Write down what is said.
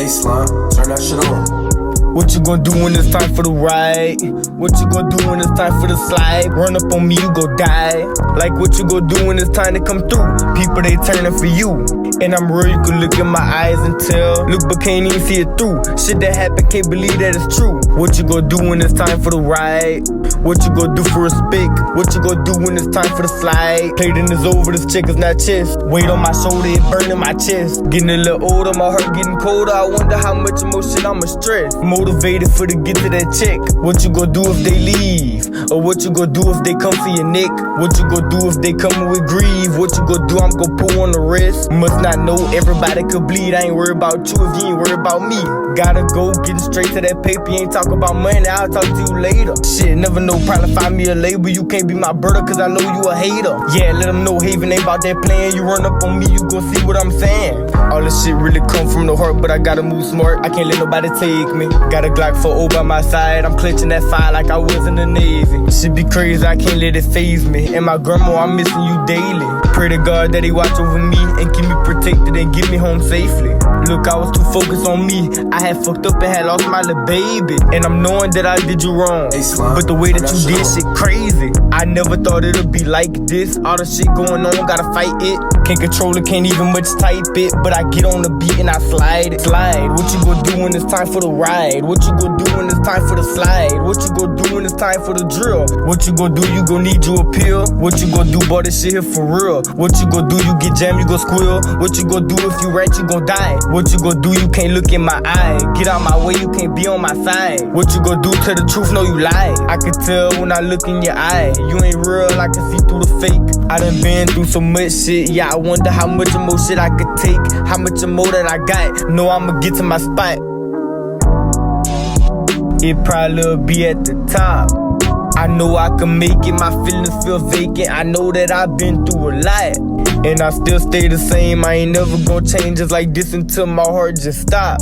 Hey slime, turn that shit on. What you gonna do when it's time for the ride? What you gonna do when it's time for the slide? Run up on me, you gon' die. Like what you gonna do when it's time to come through? People, they turning for you. And I'm real, you can look in my eyes and tell. Look, but can't even see it through. Shit that happened, can't believe that it's true. What you gonna do when it's time for the ride? What you gonna do for respect? What you gonna do when it's time for the slide? Plating is over, this chick is not chest. Weight on my shoulder, it burning my chest. Getting a little older, my heart getting colder. I wonder how much emotion I'ma stress. Motivated for to get to that check. What you gonna do if they leave? Or what you gonna do if they come for your neck? What you gonna do if they come with grief? What you gonna do? I'm gonna pull on the wrist. Must not know everybody could bleed. I ain't worried about you if you ain't worried about me. Gotta go, getting straight to that paper. You ain't talk about money, I'll talk to you later. Shit, never know, probably find me a label. You can't be my brother cause I know you a hater. Yeah, let them know Haven ain't about that plan. You run up on me, you gon' see what I'm saying. All this shit really come from the heart, but I gotta move smart. I can't let nobody take me. Got a Glock 4 by my side. I'm clutching that fire like I was in the Navy. Shit be crazy, I can't let it faze me. And my grandma, I'm missing you daily. Pray to God that he watch over me and keep me protected and get me home safely. Look, I was too focused on me. I had fucked up and had lost my little baby. And I'm knowing that I did you wrong. Hey, slime, but the way that you did shit crazy. I never thought it'd be like this. All the shit going on, gotta fight it. Can't control it, can't even much type it. But I get on the beat and I slide it. Slide, what you gonna do when it's time for the ride? What you gonna do when it's time for the slide? What you gonna do when it's time for the drill? What you gonna do, you gon' need you a pill? What you gonna do, boy, this shit here for real? What you gonna do, you get jammed, you gon' squeal? What you gonna do if you right, you gon' die? What you gonna do, you can't look in my eye? Get out my way, you can't be on my side. What you gonna do, tell the truth, no you lie. I can tell when I look in your eye. You ain't real, I can see through the fake. I done been through so much shit. Yeah, I wonder how much more shit I could take. How much more that I got. Know I'ma get to my spot. It probably be at the top. I know I can make it, my feelings feel vacant. I know that I've been through a lot, and I still stay the same. I ain't never gonna change just like this until my heart just stop.